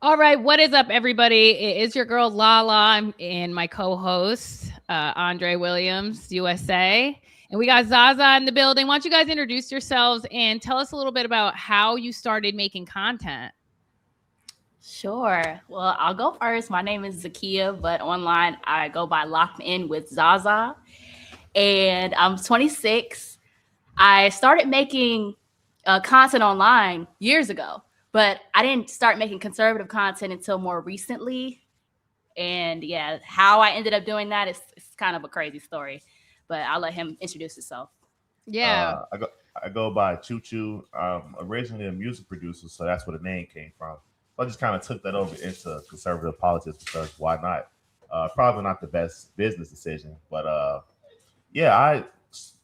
All right, what is up, everybody? It is your girl Lala and my co-host Andre Williams, USA, and we got Zaza in the building. Why don't you guys introduce yourselves and tell us a little bit about how you started making content? Sure. Well, I'll go first. My name is Zakia, but online I go by Locked In with Zaza, and I'm 26. I started making content online years ago, but I didn't start making conservative content until more recently. And yeah, how I ended up doing that is it's kind of a crazy story, but I'll let him introduce himself. Yeah, I go by Choo Choo. Originally a music producer, so that's where the name came from. So I just kind of took that over into conservative politics because why not? Probably not the best business decision, but yeah, I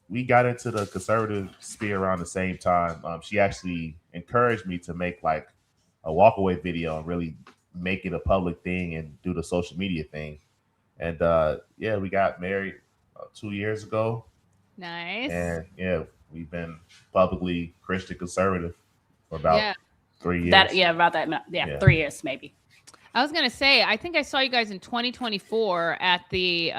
we got into the conservative sphere around the same time. She actually encouraged me to make like a walkaway video and really make it a public thing and do the social media thing. And yeah, we got married 2 years ago, nice. and yeah, we've been publicly Christian conservative for about Yeah, 3 years. About that. Yeah, Yeah. 3 years maybe. I was gonna say, I think I saw you guys in 2024 at the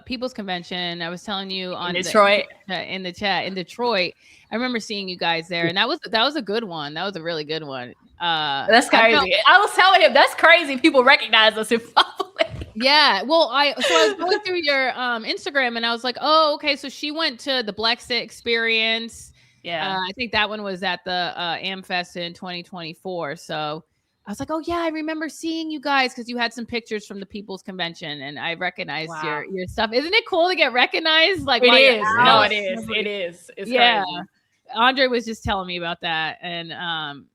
People's Convention. I was telling you In on Detroit. in the chat in Detroit. I remember seeing you guys there, and that was a good one. That was a really good one. That's I felt crazy. I was telling him that's crazy. People recognize us in public. Yeah, well, I was going through your Instagram and I was like, oh, okay, so she went to the Blexit experience. Yeah. I think that one was at the AmFest in 2024. So I was like, oh yeah, I remember seeing you guys because you had some pictures from the People's Convention and I recognized Wow. your stuff. Isn't it cool to get recognized? Like It while you're is. out? No, it is. It is. It's Yeah. crazy. Andre was just telling me about that, and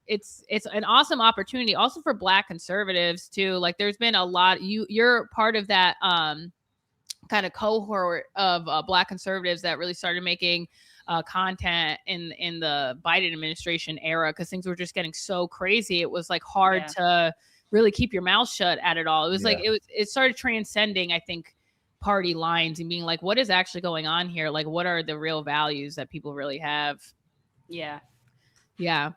it's an awesome opportunity also for Black conservatives too. Like, there's been a lot. You're part of that kind of cohort of Black conservatives that really started making content in the Biden administration era because things were just getting so crazy. It was like hard to really keep your mouth shut at it all. It was like Yeah. it started transcending, I think, party lines and being like, what is actually going on here? Like, what are the real values that people really have? Yeah. Yeah.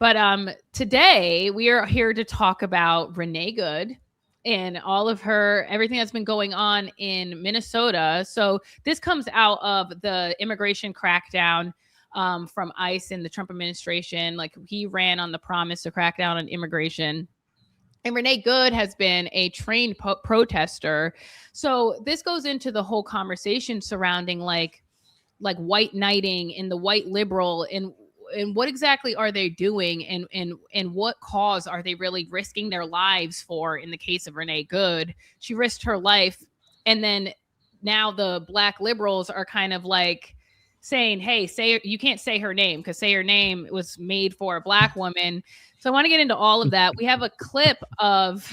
But today we are here to talk about Renee Good and all of her everything that's been going on in Minnesota. So this comes out of the immigration crackdown from ICE and the Trump administration. Like, he ran on the promise to crack down on immigration. And Renee Good has been a trained protester. So this goes into the whole conversation surrounding like white knighting and the white liberal and what exactly are they doing and what cause are they really risking their lives for? In the case of Renee Good, she risked her life, and then now the Black liberals are kind of like saying, hey, say you can't say her name because say her name was made for a Black woman. So I want to get into all of that. We have a clip of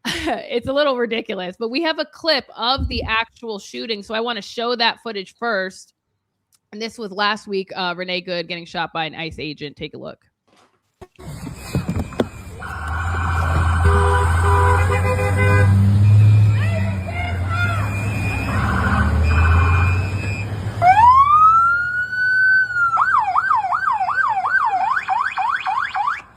it's a little ridiculous, but we have a clip of the actual shooting. So I want to show that footage first. And this was last week, Renee Good getting shot by an ICE agent. Take a look.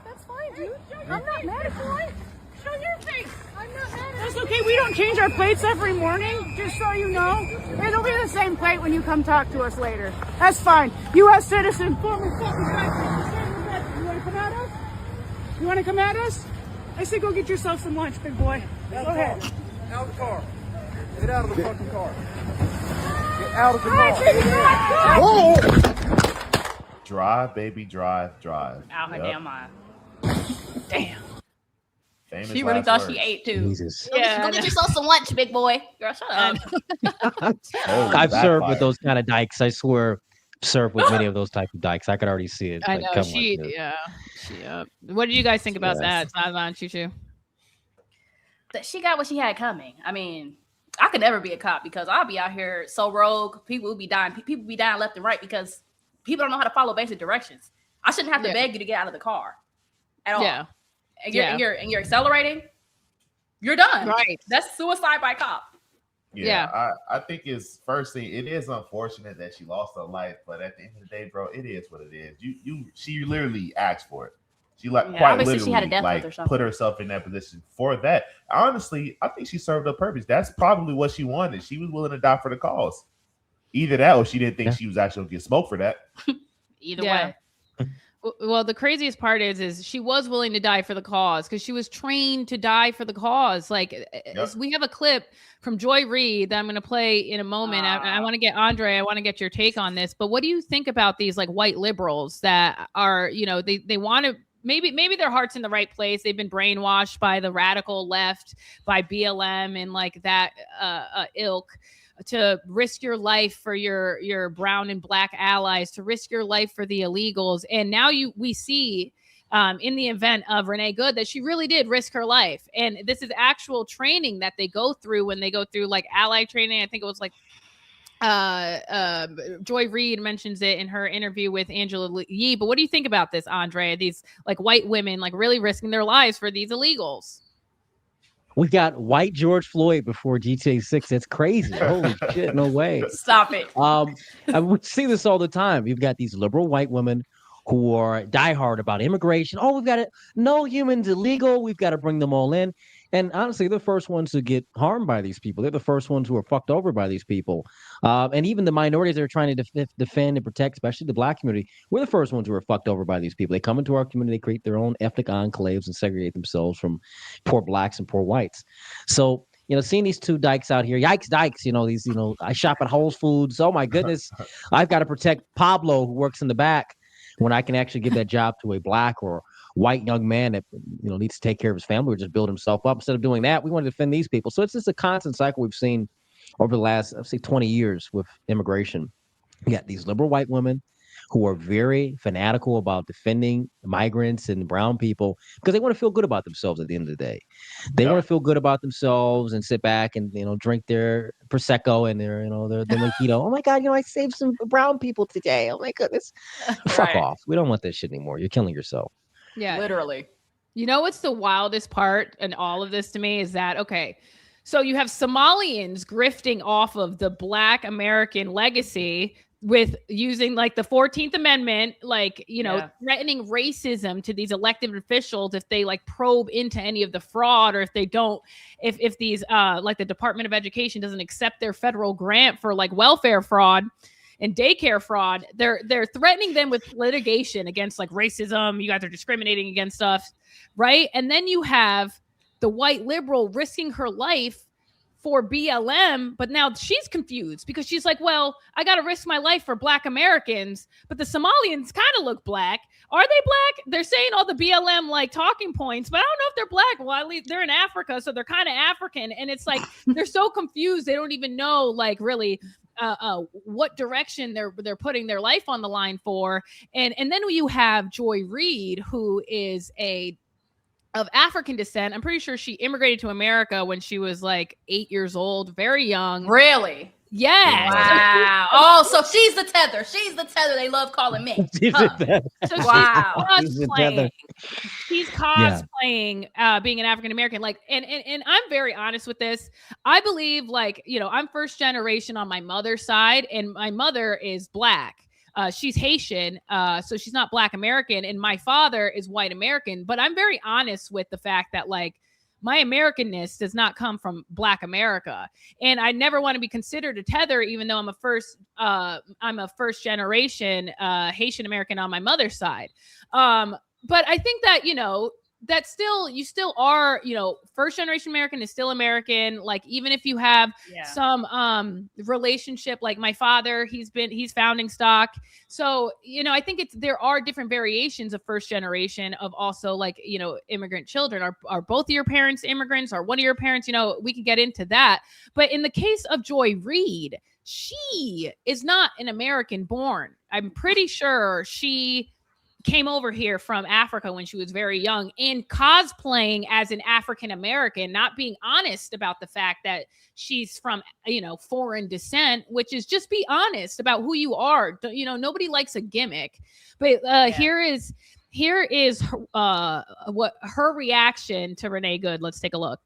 That's fine, dude. I'm not mad at you. Show your face. I'm not mad at you. That's okay. We don't change our plates every morning, just so you know. It'll be the same plate when you come talk to us later. That's fine. U.S. citizen, former fucking country. You want to come at us? You want to come at us? I say go get yourself some lunch, big boy. Go ahead. Out of the car. Get out of the fucking car. Get out of the All right, car. baby, come on. Drive, baby, drive, drive. Out her Yep. damn mind. Damn. Famous She really last thought words. she ate too. Jesus. Go get yourself some lunch, big boy. Girl, shut up. Oh, I've served backfired. with those kind of dykes. I swear, served with many of those type of dykes. I could already see it. I Like, know come she, on, dude. yeah, she. What did you guys think about Yes. that? Zaza and Choo Choo. That she got what she had coming. I mean, I could never be a cop because I'll be out here so rogue. People will be dying. People be dying left and right because people don't know how to follow basic directions. I shouldn't have to Yeah. beg you to get out of the car at all. Yeah, And you're, Yeah. and you're accelerating. You're done. right. That's suicide by cop. Yeah, I think it's first thing. It is unfortunate that she lost her life, but at the end of the day, bro, it is what it is. She literally asked for it. She like Yeah, quite obviously she had a literally death note or like something. put herself in that position for that. Honestly, I think she served a purpose. That's probably what she wanted. She was willing to die for the cause. Either that, or she didn't think she was actually gonna get smoked for that. Either Yeah. way. Well, the craziest part is she was willing to die for the cause because she was trained to die for the cause. Like we have a clip from Joy Reid that I'm going to play in a moment. I want to get Andre. I want to get your take on this. But what do you think about these like white liberals that are, you know, they want to maybe their heart's in the right place. They've been brainwashed by the radical left, by BLM and like that ilk, to risk your life for your brown and black allies, to risk your life for the illegals. And now we see in the event of Renee Good that she really did risk her life. And this is actual training that they go through when they go through like ally training. I think it was like Joy Reid mentions it in her interview with Angela Yee. But what do you think about this, Andre? These like white women like really risking their lives for these illegals. We got white George Floyd before GTA 6. That's crazy. Holy shit, no way. Stop it. We see this all the time. You've got these liberal white women who are diehard about immigration. Oh, we've got it. No humans illegal. We've got to bring them all in. And honestly, they're the first ones to get harmed by these people. They're the first ones who are fucked over by these people. And even the minorities that are trying to defend and protect, especially the black community, we're the first ones who are fucked over by these people. They come into our community, they create their own ethnic enclaves and segregate themselves from poor blacks and poor whites. So, you know, seeing these two dykes out here, yikes, dykes, you know, these, you know, I shop at Whole Foods. Oh my goodness. I've got to protect Pablo who works in the back when I can actually give that job to a black or white young man that, you know, needs to take care of his family or just build himself up. Instead of doing that, we want to defend these people. So it's just a constant cycle we've seen over the last, I'd say, 20 years with immigration. You got these liberal white women who are very fanatical about defending migrants and brown people because they want to feel good about themselves at the end of the day. They want to feel good about themselves and sit back and, you know, drink their Prosecco and their, you know, their mojito. Oh my God, you know, I saved some brown people today. Oh my goodness. Fuck off. We don't want this shit anymore. You're killing yourself. Yeah. Literally. You know what's the wildest part in all of this to me is that, okay, so you have Somalians grifting off of the Black American legacy with using like the 14th Amendment, like, you know, threatening racism to these elected officials if they like probe into any of the fraud or if they don't, if these like the Department of Education doesn't accept their federal grant for like welfare fraud and daycare fraud, they're threatening them with litigation against like racism. You guys are discriminating against us, right? And then you have the white liberal risking her life for BLM, but now she's confused because she's like, well, I got to risk my life for Black Americans, but the Somalians kind of look black. Are they black? They're saying all the BLM like talking points, but I don't know if they're black. Well, at least they're in Africa, so they're kind of African. And it's like, they're so confused. They don't even know like really what direction they're putting their life on the line for. And then you have Joy Reid, who is of African descent. I'm pretty sure she immigrated to America when she was like 8 years old, very young. Really? Yeah. Wow. Oh, so she's the tether. She's the tether they love calling me. Huh. So wow. She's cosplaying being an African American. Like, and I'm very honest with this. I believe, like, you know, I'm first generation on my mother's side, and my mother is Black. She's Haitian, so she's not Black American, and my father is white American. But I'm very honest with the fact that, like, my Americanness does not come from Black America, and I never want to be considered a tether, even though I'm a first generation Haitian American on my mother's side. But I think that, you know, that you still are, you know, first generation American is still American. Like, even if you have some relationship, like my father, he's founding stock. So, you know, I think there are different variations of first generation of also, like, you know, immigrant children. Are both of your parents immigrants? Are one of your parents, you know, we can get into that. But in the case of Joy Reid, she is not an American born. I'm pretty sure she came over here from Africa when she was very young and cosplaying as an African American, not being honest about the fact that she's from, you know, foreign descent, which is just be honest about who you are. You know, nobody likes a gimmick. But here is what her reaction to Renee Good. Let's take a look.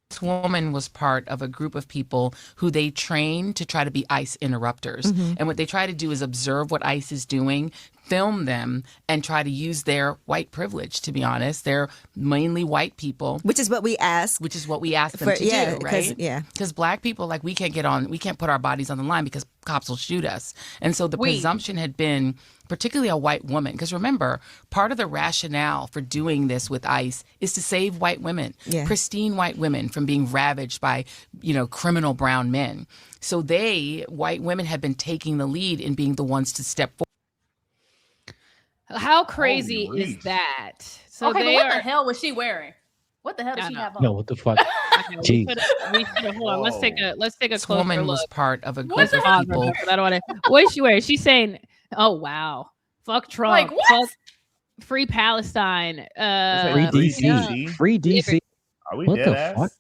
This woman was part of a group of people who they train to try to be ICE interrupters. Mm-hmm. And what they try to do is observe what ICE is doing, film them and try to use their white privilege. To be honest, they're mainly white people, which is what we ask. Which is what we ask them to do, right? Because Black people, like, we can't put our bodies on the line because cops will shoot us. And so the presumption had been, particularly a white woman, because remember, part of the rationale for doing this with ICE is to save white women, pristine white women, from being ravaged by, criminal brown men. So white women have been taking the lead in being the ones to step forward. How crazy is that? So okay, but what the hell was she wearing? What the hell did she have on? No, what the fuck? We should hold on. Let's take a This closer woman look. was part of a group of people. I don't want to. What is she wearing? She's saying, "Oh wow, fuck Trump, Like, what? fuck free Palestine, free DC, free DC." Are we what dead the ass? fuck?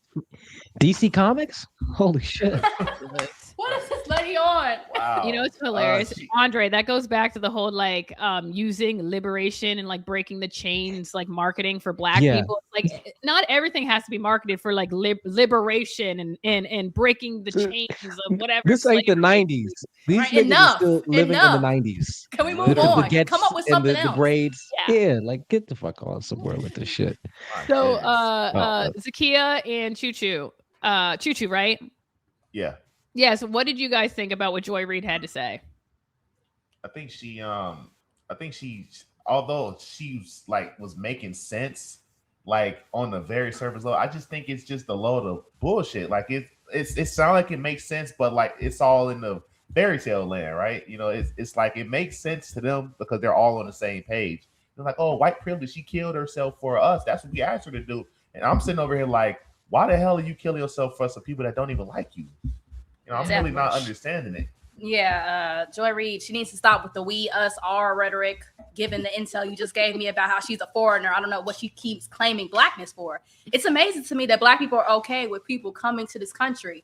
DC Comics? Holy shit! What is this lady on? Wow. It's hilarious. Andre, that goes back to the whole using liberation and like breaking the chains, like marketing for Black people. Like, not everything has to be marketed for like liberation and breaking the chains of whatever. This ain't the 90s. These niggas are still living in the 90s. Can we move on? The Come up with something else. The braids. Yeah, like get the fuck on somewhere with this shit. So Zakiya and Choo Choo, right? Yeah. Yeah, so what did you guys think about what Joy Reid had to say? I think she although she was making sense, like on the very surface level, I just think it's just a load of bullshit. Like it sounds like it makes sense, but like it's all in the fairy tale land, right? It's like it makes sense to them because they're all on the same page. They're like, oh, white privilege, she killed herself for us. That's what we asked her to do. And I'm sitting over here like, why the hell are you killing yourself for some people that don't even like you? I'm really not understanding it. Yeah, Joy Reid, she needs to stop with the we, us, our rhetoric, given the intel you just gave me about how she's a foreigner. I don't know what she keeps claiming Blackness for. It's amazing to me that Black people are okay with people coming to this country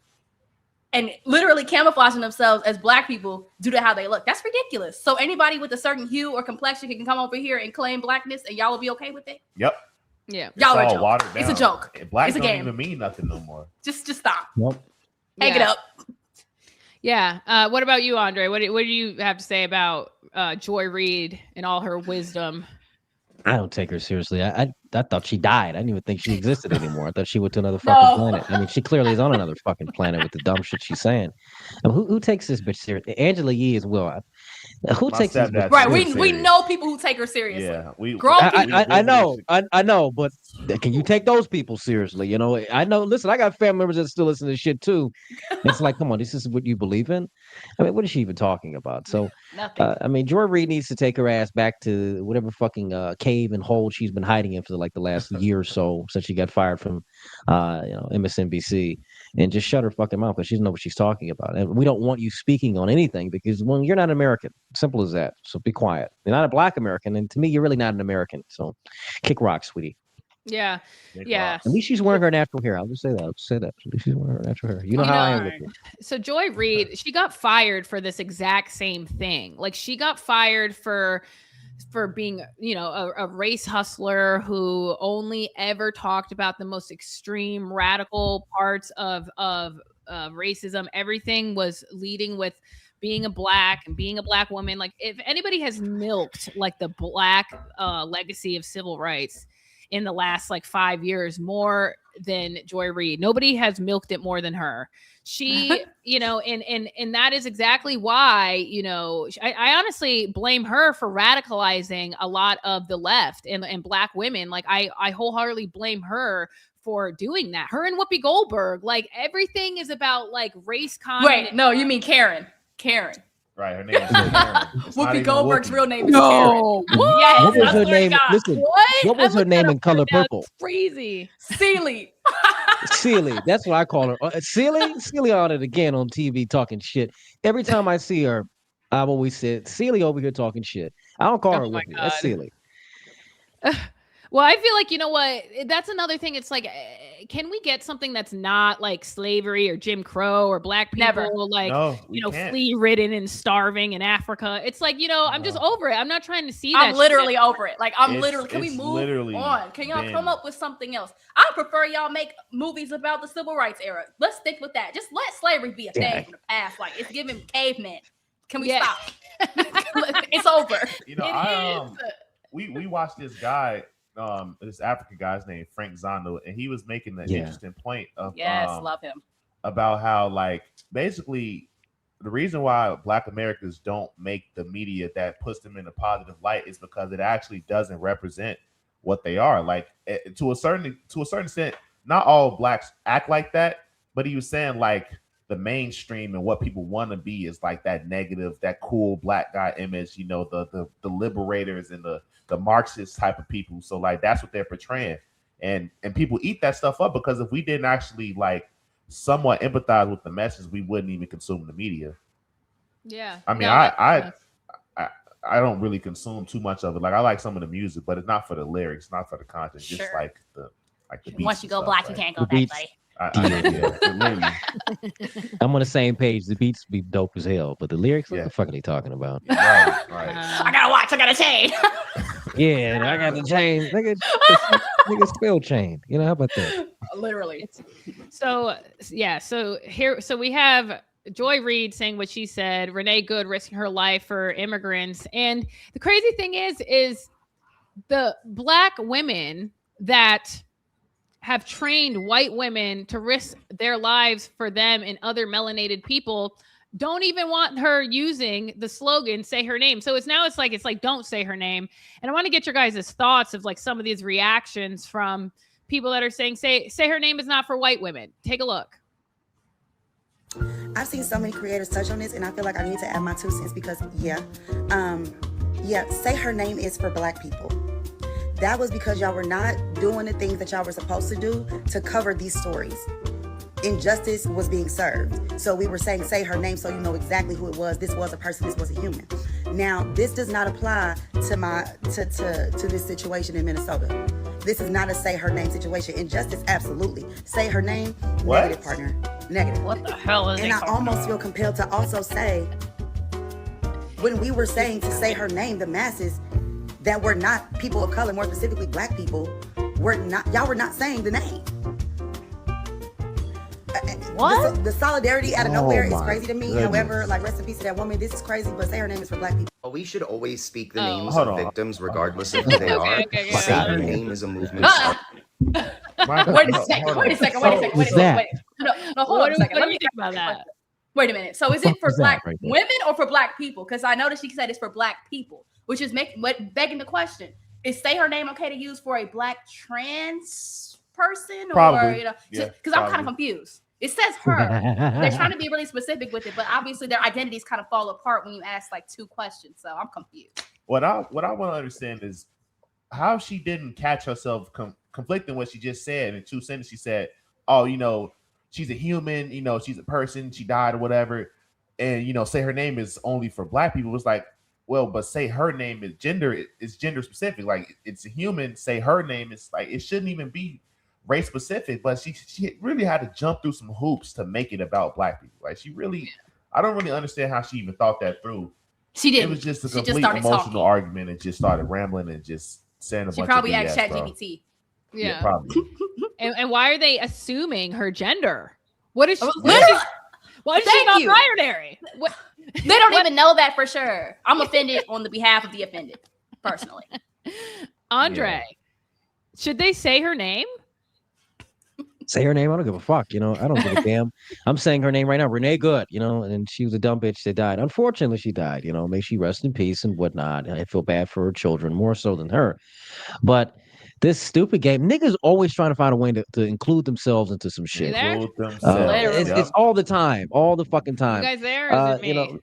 and literally camouflaging themselves as Black people due to how they look. That's ridiculous. So anybody with a certain hue or complexion can come over here and claim Blackness and y'all will be okay with it? Yep. Yeah. Y'all are a all joke. watered down. It's a joke. Black it's a don't game. even mean nothing no more. Just stop. Nope. Hang it up. Yeah. What about you, Andre? What do you have to say about Joy Reid and all her wisdom? I don't take her seriously. I thought she died. I didn't even think she existed anymore. I thought she went to another fucking planet. I mean, she clearly is on another fucking planet with the dumb shit she's saying. I mean, who takes this bitch seriously? Angela Yee as well. Who takes this bitch right? We know people who take her seriously. Yeah, I know, but can you take those people seriously? I know. Listen, I got family members that still listen to this shit too. It's like, come on, this is what you believe in. I mean, what is she even talking about? So, I mean, Joy Reid needs to take her ass back to whatever fucking cave and hole she's been hiding in for like the last year or so since she got fired from, MSNBC, and just shut her fucking mouth because she doesn't know what she's talking about. And we don't want you speaking on anything because, well, you're not American. Simple as that. So be quiet. You're not a Black American, and to me, you're really not an American. So kick rocks, sweetie. Yeah. At least she's wearing her natural hair. I'll just say that. At least she's wearing her natural hair. You know how I am with her. So Joy Reid, she got fired for this exact same thing. Like, she got fired for being, a race hustler who only ever talked about the most extreme radical parts of racism. Everything was leading with being a Black and being a Black woman. Like, if anybody has milked like the Black legacy of civil rights in the last 5 years more than Joy Reid, nobody has milked it more than her. She, and that is exactly why, I honestly blame her for radicalizing a lot of the left and Black women. Like, I wholeheartedly blame her for doing that. Her and Whoopi Goldberg, like, everything is about race comment. Wait, no, you mean Karen. Right, her name is Karen. Whoopi Goldberg's real name is Karen. What? Yes, what was her name? Listen, what was her name in Color Purple? Crazy. Celie. Celie, that's what I call her. Celie on it again on TV talking shit. Every time I see her, I've always said, Celie over here talking shit. I don't call her Whoopi. That's Celie. Well, I feel like, you know what? That's another thing. It's like, can we get something that's not like slavery or Jim Crow or Black people, flea-ridden and starving in Africa? It's like, I'm just over it. I'm not trying to see that. I'm literally over it. Like, can we move on? Can y'all come up with something else? I prefer y'all make movies about the civil rights era. Let's stick with that. Just let slavery be a thing from the past. Like, it's giving cavemen. Can we stop? It's over. You know, we watched this guy, this African guy's named Frank Zondo, and he was making an interesting point of love him, about how like basically the reason why Black Americans don't make the media that puts them in a positive light is because it actually doesn't represent what they are. Like to a certain extent, not all Blacks act like that, but he was saying like the mainstream and what people want to be is like that negative, that cool Black guy image, you know, the liberators and the Marxist type of people. So like that's what they're portraying, and people eat that stuff up because if we didn't actually like somewhat empathize with the message, we wouldn't even consume the media. Yeah, I mean, I don't really consume too much of it. Like I like some of the music, but it's not for the lyrics, not for the content. Just like the beats. Once you go stuff, Black, right? you can't go back, buddy. I'm on the same page. The beats be dope as hell, but the lyrics, what the fuck are they talking about? Right. I gotta watch. I gotta change. Yeah, I got the chain. Nigga spell chain. You know, how about that? Literally. So we have Joy Reid saying what she said, Renee Good risking her life for immigrants. And the crazy thing is the Black women that have trained white women to risk their lives for them and other melanated people don't even want her using the slogan, say her name. So it's like, don't say her name. And I want to get your guys' thoughts of like some of these reactions from people that are saying, say her name is not for white women. Take a look. I've seen so many creators touch on this, and I feel like I need to add my 2 cents because say her name is for Black people. That was because y'all were not doing the things that y'all were supposed to do to cover these stories. Injustice was being served. So we were saying, say her name so you know exactly who it was. This was a person, this was a human. Now, this does not apply to this situation in Minnesota. This is not a say her name situation. Injustice, absolutely. Say her name, negative, partner. Negative. What the hell is it? And I almost feel compelled to also say, when we were saying to say her name, the masses that were not people of color, more specifically Black people, y'all were not saying the name. What? The solidarity out of nowhere is crazy to me. Goodness. However, like, rest in peace to that woman. This is crazy, but say her name is for Black people. We should always speak the names Hold of on. victims, regardless of who they are. Okay. Say her name is a movement. Wait a second. No, hold on a second. Let me think about that. Wait a minute. So is it for was that Black right there? women or for Black people? Because I noticed she said it's for Black people, which is begging the question: is say her name okay to use for a Black trans person, Probably. or because I'm kind of confused. It says her. They're trying to be really specific with it, but obviously their identities kind of fall apart when you ask like 2 questions. So I'm confused. What I want to understand is how she didn't catch herself conflicting what she just said in 2 sentences. She said, "Oh, you know, she's a human. You know, she's a person. She died or whatever." And you know, say her name is only for Black people. It's like, well, but say her name is gender specific. Like it's a human. Say her name is like it shouldn't even be race specific. But she really had to jump through some hoops to make it about Black people. Like she really, I don't really understand how she even thought that through. She didn't. It was just a She complete started emotional talking. argument and just started rambling and just saying a bunch of Probably BS, asked bro. ChatGPT. Yeah. Probably. And why are they assuming her gender? What is she? Literally. Why is she Thank not you. binary? What? They don't even know that for sure. I'm offended on the behalf of the offended, personally. Andre, should they say her name? Say her name. I don't give a fuck. You know, I don't give a damn. I'm saying her name right now. Renee Good. You know, and she was a dumb bitch that died. Unfortunately, she died. You know, may she rest in peace and whatnot. And I feel bad for her children more so than her. But this stupid game, niggas always trying to find a way to include themselves into some shit. there? Include themselves. It's all the time, all the fucking time. You guys there? Or is it me? You know,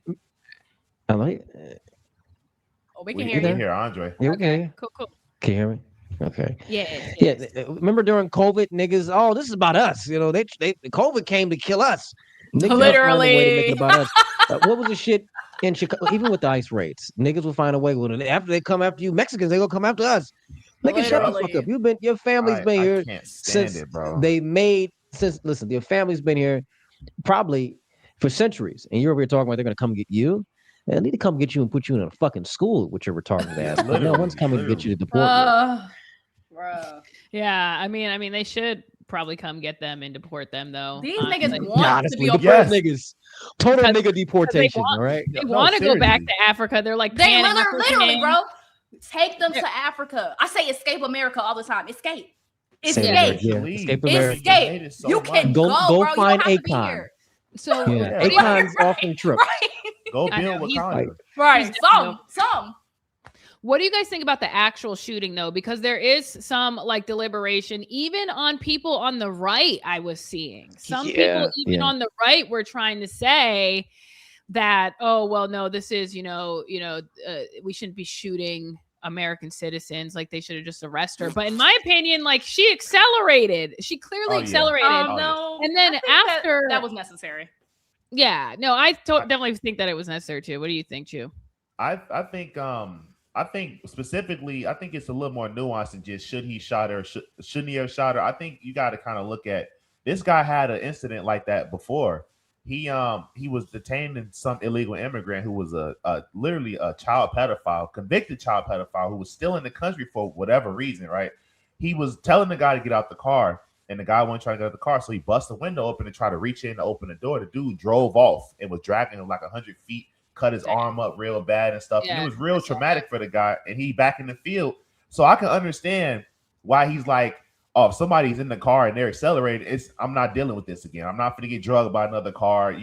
I'm like, Oh, we We can can hear you. hear Andre. you okay? Cool. Can you hear me? Okay. Yeah. Remember during COVID, niggas, oh, this is about us. You know, they COVID came to kill us. Niggas will find a way to make it about us. What was the shit in Chicago? Even with the ICE raids, niggas will find a way. After they come after you, Mexicans, they gonna come after us. Niggas, shut the fuck up. Your family's been I here can't stand since it, bro. listen, your family's been here probably for centuries, and you're over here talking about they're gonna come get you. They need to come get you and put you in a fucking school with your retarded ass. But no one's coming to get you to deport you. Bro. Yeah, I mean, they should probably come get them and deport them, though. These niggas want honestly, to be the first niggas, total Because- nigga deportation, want- all right? They want to go back to Africa. They're like, They planning on literally, pushing bro. Take them to Africa. I say escape America all the time. Escape. Escape. Escape America. Escape. You can go, go bro. find You don't have to be Akon. here. So Akon's offering trip. Go I know, build he's- Wakanda. Right. Some. What do you guys think about the actual shooting, though? Because there is some like deliberation, even on people on the right. I was seeing some people, even on the right, were trying to say that, oh, well, no, this is, we shouldn't be shooting American citizens. Like they should have just arrested her. But in my opinion, like she accelerated. She clearly accelerated. No. And then after that was necessary. Yeah, no, I definitely think that it was necessary too. What do you think, Chu? I think specifically, I think it's a little more nuanced than just should he shot her, shouldn't he have shot her. I think you got to kind of look at this guy had an incident like that before. He was detained in some illegal immigrant who was literally a child pedophile, convicted child pedophile who was still in the country for whatever reason, right? He was telling the guy to get out the car, and the guy wasn't trying to get out the car, so he busted the window open and tried to reach in to open the door. The dude drove off and was dragging him like 100 feet. Cut his arm up real bad and stuff. And it was real traumatic for the guy, and he back in the field. So I can understand why he's like, oh, if somebody's in the car and they're accelerating, I'm not dealing with this again. I'm not going to get drugged by another car.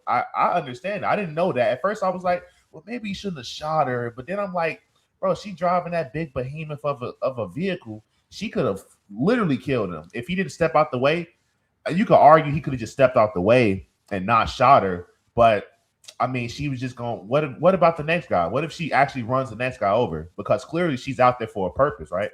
I understand. I didn't know that. At first I was like, well, maybe you shouldn't have shot her. But then I'm like, bro, she driving that big behemoth of a vehicle. She could have literally killed him. If he didn't step out the way, you could argue he could have just stepped out the way and not shot her. But I mean, she was just going, what about the next guy? What if she actually runs the next guy over? Because clearly she's out there for a purpose, right?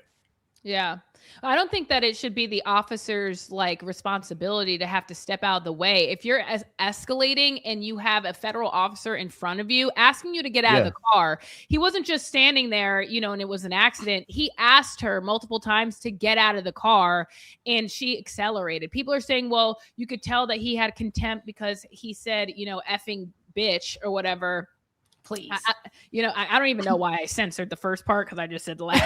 Yeah. I don't think that it should be the officer's like responsibility to have to step out of the way. If you're escalating and you have a federal officer in front of you asking you to get out of the car, he wasn't just standing there, and it was an accident. He asked her multiple times to get out of the car and she accelerated. People are saying, well, you could tell that he had contempt because he said, effing bitch or whatever. Please. I don't even know why I censored the first part because I just said the last.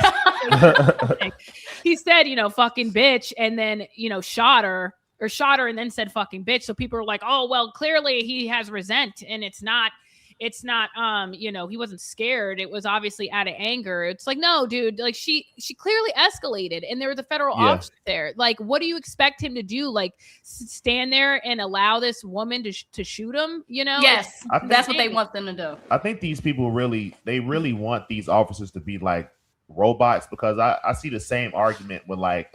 He said, fucking bitch, and then, shot her and then said fucking bitch. So people are like, oh, well, clearly he has resent, and it's not, he wasn't scared. It was obviously out of anger. It's like, no, dude, like she clearly escalated and there was a federal officer there. Like, what do you expect him to do? Like stand there and allow this woman to shoot him, Yes, that's what they want them to do. I think these people really want these officers to be like robots, because I see the same argument with like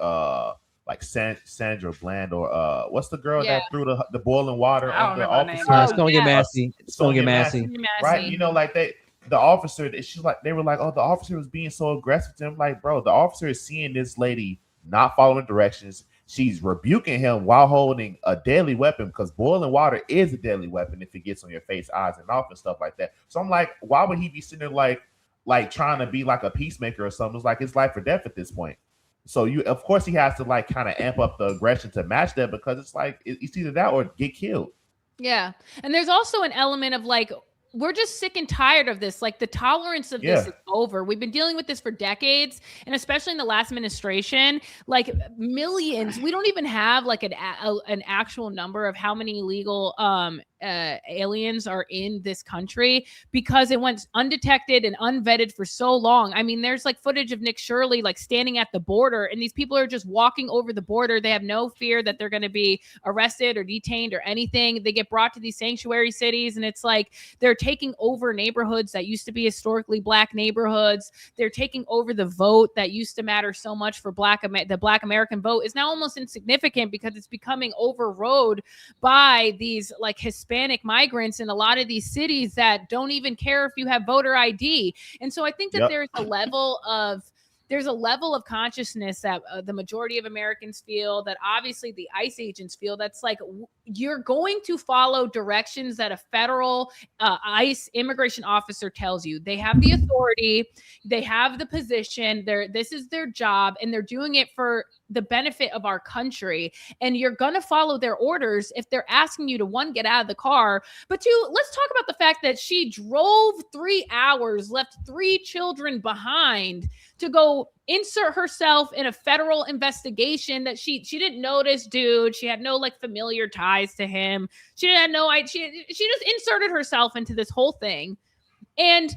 Sandra Bland or what's the girl that threw the boiling water on the officer? It's gonna get messy. It's gonna get messy. Right? Like the officer, they were like, oh, the officer was being so aggressive to him. Like, bro, the officer is seeing this lady not following directions. She's rebuking him while holding a deadly weapon, because boiling water is a deadly weapon if it gets on your face, eyes, and mouth and stuff like that. So I'm like, why would he be sitting there like trying to be like a peacemaker or something? It's like it's life or death at this point. So of course he has to like kind of amp up the aggression to match that, because it's like it's either that or get killed. Yeah. And there's also an element of like, we're just sick and tired of this. Like the tolerance of this is over. We've been dealing with this for decades, and especially in the last administration, like millions. We don't even have like an actual number of how many illegal aliens are in this country, because it went undetected and unvetted for so long. I mean, there's like footage of Nick Shirley like standing at the border, and these people are just walking over the border. They have no fear that they're going to be arrested or detained or anything. They get brought to these sanctuary cities, and it's like they're taking over neighborhoods that used to be historically Black neighborhoods. They're taking over the vote that used to matter so much for the Black American vote is now almost insignificant, because it's becoming overrode by these like Hispanic migrants in a lot of these cities that don't even care if you have voter ID. And so I think that there's a level of consciousness that the majority of Americans feel, that obviously the ICE agents feel, that's like, you're going to follow directions that a federal ICE immigration officer tells you. They have the authority, they have the position, this is their job, and they're doing it for the benefit of our country. And you're going to follow their orders if they're asking you to, one, get out of the car, but two, let's talk about the fact that she drove 3 hours, left 3 children behind to go insert herself in a federal investigation that she didn't know this dude. She had no like familiar ties to him. She had no idea. She just inserted herself into this whole thing. And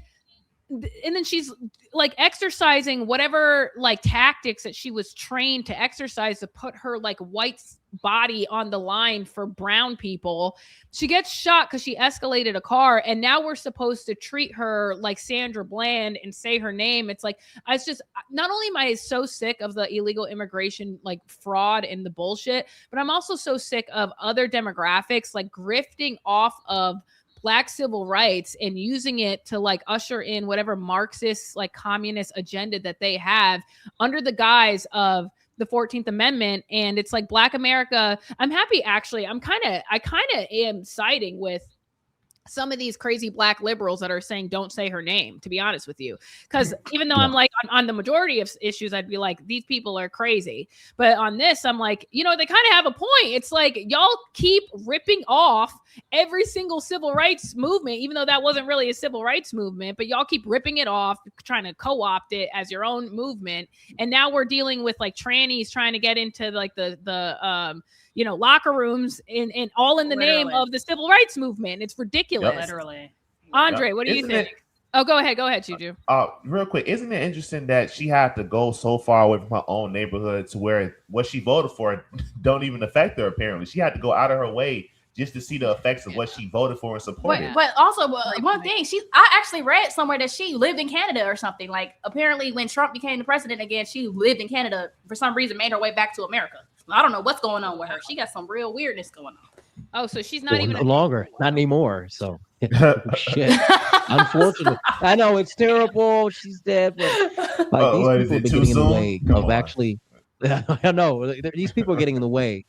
then she's like exercising whatever like tactics that she was trained to exercise to put her like white body on the line for brown people. She gets shot because she escalated a car, and now we're supposed to treat her like Sandra Bland and say her name. It's like, it's just, not only am I so sick of the illegal immigration like fraud and the bullshit, but I'm also so sick of other demographics like grifting off of Black civil rights and using it to like usher in whatever Marxist like communist agenda that they have under the guise of the 14th Amendment. And it's like Black America. I'm happy, actually. I kind of am siding with some of these crazy Black liberals that are saying don't say her name, to be honest with you. Because even though I'm like on the majority of issues, I'd be like, these people are crazy. But on this, I'm like, they kind of have a point. It's like, y'all keep ripping off every single civil rights movement, even though that wasn't really a civil rights movement, but y'all keep ripping it off, trying to co-opt it as your own movement. And now we're dealing with like trannies trying to get into like the locker rooms and all in the name of the civil rights movement. It's ridiculous. Yep. Literally. Andre, what do you think? Go ahead, Juju. Real quick, isn't it interesting that she had to go so far away from her own neighborhood to where what she voted for don't even affect her, apparently. She had to go out of her way just to see the effects of what she voted for and supported. But also, one thing, I actually read somewhere that she lived in Canada or something. Like, apparently when Trump became the president again, she lived in Canada, for some reason made her way back to America. I don't know what's going on with her. She got some real weirdness going on. Oh, so she's not even no longer, not anymore. So shit. Unfortunately, I know it's terrible. She's dead, but like, these people are getting in the way of actually. I know these people are getting in the way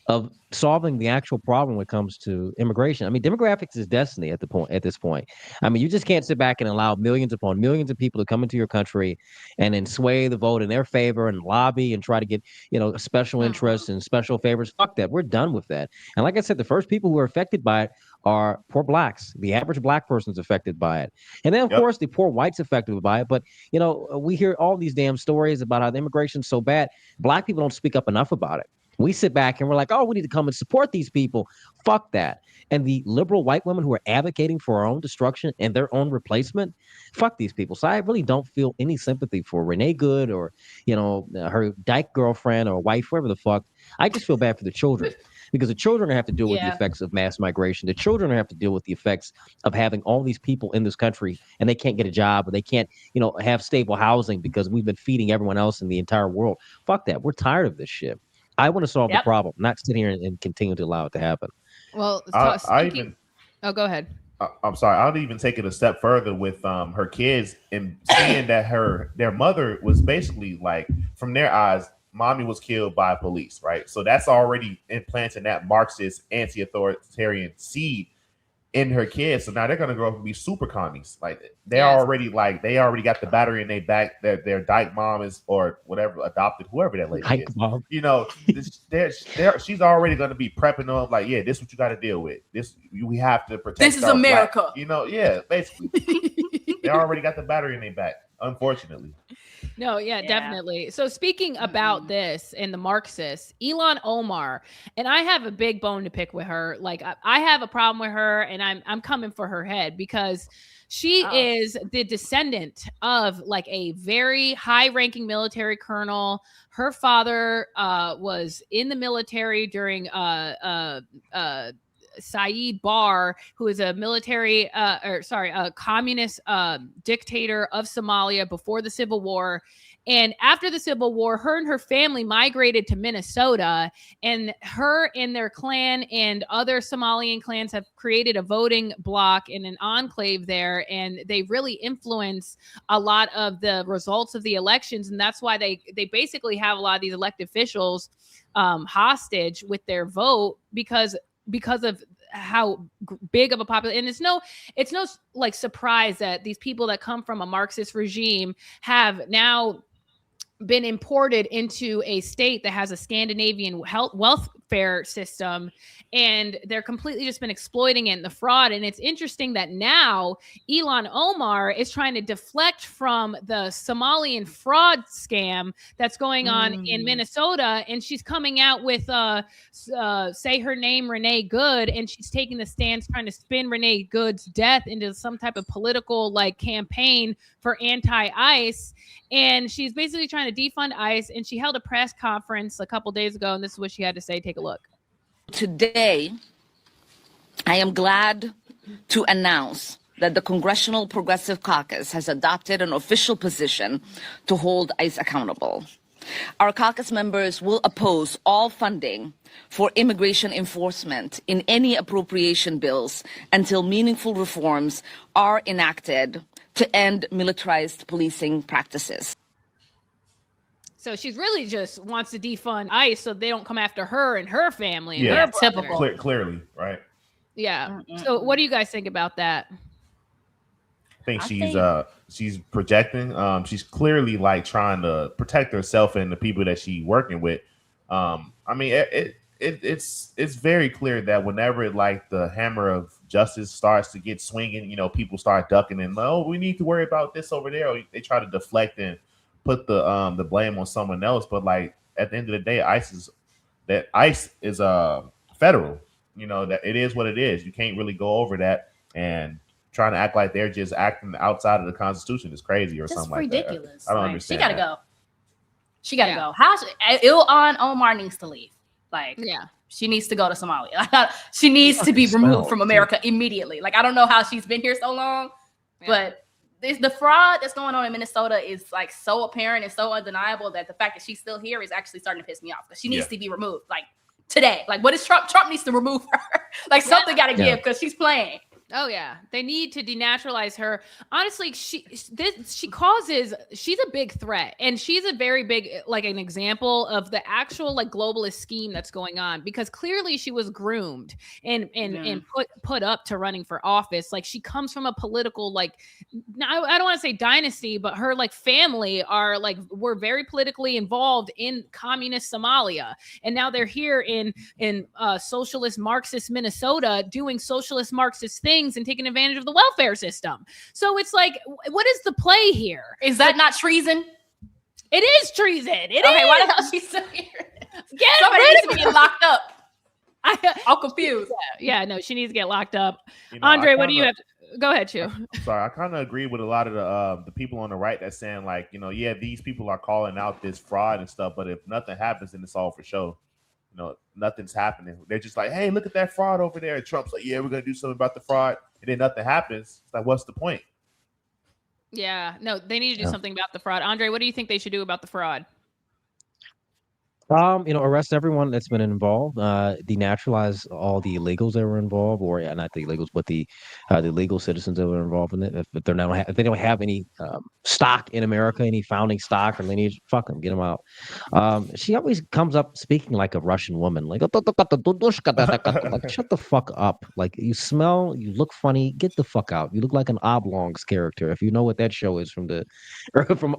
of solving the actual problem when it comes to immigration. I mean, demographics is destiny at this point. I mean, you just can't sit back and allow millions upon millions of people to come into your country and then sway the vote in their favor and lobby and try to get, special interests and special favors. Fuck that. We're done with that. And like I said, the first people who are affected by it are poor Blacks. The average Black person is affected by it. And then, of course, the poor whites affected by it. But, we hear all these damn stories about how the immigration's so bad. Black people don't speak up enough about it. We sit back and we're like, oh, we need to come and support these people. Fuck that. And the liberal white women who are advocating for our own destruction and their own replacement, fuck these people. So I really don't feel any sympathy for Renee Good or, her dyke girlfriend or wife, whoever the fuck. I just feel bad for the children because the children are going to have to deal with the effects of mass migration. The children are going to have to deal with the effects of having all these people in this country and they can't get a job or they can't, have stable housing because we've been feeding everyone else in the entire world. Fuck that. We're tired of this shit. I want to solve the problem, not sit here and continue to allow it to happen. Well, go ahead. I'm sorry. I'll even take it a step further with her kids and seeing that their mother was basically like, from their eyes, mommy was killed by police, right? So that's already implanting that Marxist anti-authoritarian seed in her kids. So now they're gonna grow up and be super commies. Like they already got the battery in their back. Their dyke mom is, or whatever, adopted, whoever that lady is. Mom. She's already gonna be prepping them like, yeah, this is what you got to deal with. We have to protect. This is America. Basically, they already got the battery in their back. Unfortunately. No, definitely. So speaking about this and the Marxists, Ilhan Omar, and I have a big bone to pick with her. Like I have a problem with her, and I'm coming for her head because she is the descendant of like a very high-ranking military colonel. Her father was in the military during Saeed Barre, who is a military, a communist dictator of Somalia before the Civil War. And after the Civil War, her and her family migrated to Minnesota, and her and their clan and other Somalian clans have created a voting bloc and an enclave there, and they really influence a lot of the results of the elections. And that's why they basically have a lot of these elected officials hostage with their vote because of how big of a population. And it's no like surprise that these people that come from a Marxist regime have now been imported into a state that has a Scandinavian wealth welfare system, and they're completely just been exploiting it and the fraud. And it's interesting that now Ilhan Omar is trying to deflect from the Somalian fraud scam that's going on in Minnesota, and she's coming out with say her name, Renee Good, and she's taking the stance trying to spin Renee Good's death into some type of political like campaign for anti-ICE. And she's basically trying to defund ICE, and she held a press conference a couple days ago, and this is what she had to say. Take a look. Today, I am glad to announce that the Congressional Progressive Caucus has adopted an official position to hold ICE accountable. Our caucus members will oppose all funding for immigration enforcement in any appropriation bills until meaningful reforms are enacted to end militarized policing practices. So she's really just wants to defund ICE so they don't come after her and her family. And Yeah, her typical. Clearly, right? Yeah. So what do you guys think about that? I think she's projecting. She's clearly like trying to protect herself and the people that she's working with. I mean, it's very clear that whenever like the hammer of justice starts to get swinging, you know, people start ducking and we need to worry about this over there. Or they try to deflect and put the blame on someone else. But like at the end of the day, ICE is federal. You know, that it is what it is. You can't really go over that, and trying to act like they're just acting outside of the Constitution is crazy or something like that. That's ridiculous. I don't understand. She gotta go. She gotta go. Ilhan Omar needs to leave. Like, she needs to go to Somalia. She needs to be removed from America immediately. Like, I don't know how she's been here so long, but the fraud that's going on in Minnesota is like so apparent and so undeniable that the fact that she's still here is actually starting to piss me off, because she needs to be removed like today. Like, what is Trump? Trump needs to remove her. Like, something got to give, because she's playing. Oh yeah, they need to denaturalize her. Honestly, she's a bbig threat, and she's a very big, like, an example of the actual like globalist scheme that's going on, because clearly she was groomed and put up to running for office. Like, she comes from a political, like, I don't want to say dynasty, but her like family were very politically involved in communist Somalia, and now they're here in socialist Marxist Minnesota doing socialist Marxist things and taking advantage of the welfare system. So it's like, what is the play here? Is that not treason? It is treason. It is. Why the hell is she still here? Somebody needs to get locked up. I'm confused. No, she needs to get locked up. You know, Andre, what do you have? Go ahead, Chu. Sorry, I kind of agree with a lot of the people on the right that's saying, like, you know, these people are calling out this fraud and stuff, but if nothing happens, then it's all for show. You know, nothing's happening. They're just like, hey, look at that fraud over there. And Trump's like, yeah, we're going to do something about the fraud. And then nothing happens. It's like, what's the point? Yeah, no, they need to do something about the fraud. Andre, what do you think they should do about the fraud? Arrest everyone that's been involved, denaturalize all the illegals that were involved, or not the illegals, but the legal citizens that were involved in it. If they don't have any stock in America, any founding stock or lineage, fuck them, get them out. She always comes up speaking like a Russian woman, like shut the fuck up. Like, you smell, you look funny, get the fuck out. You look like an Oblongs character. If you know what that show is from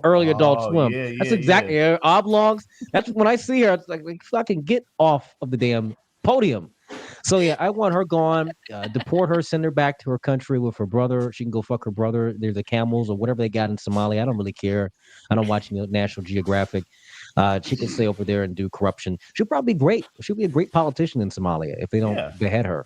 early Adult Swim, that's exactly Oblongs. That's when I see her, it's like fucking get off of the damn podium. So yeah, I want her gone. Deport her, send her back to her country with her brother. She can go fuck her brother. There's the camels or whatever they got in Somalia. I don't really care. I don't watch National Geographic. She can stay over there and do corruption. She'll probably be great. She'll be a great politician in Somalia if they don't behead her.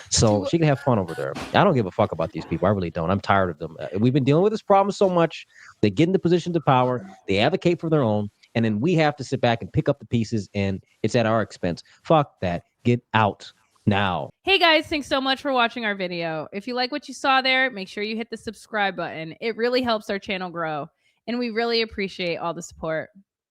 So she can have fun over there. I don't give a fuck about these people. I really don't. I'm tired of them. We've been dealing with this problem so much. They get into positions of power. They advocate for their own. And then we have to sit back and pick up the pieces, and it's at our expense. Fuck that. Get out now. Hey guys, thanks so much for watching our video. If you like what you saw there, make sure you hit the subscribe button. It really helps our channel grow, and we really appreciate all the support.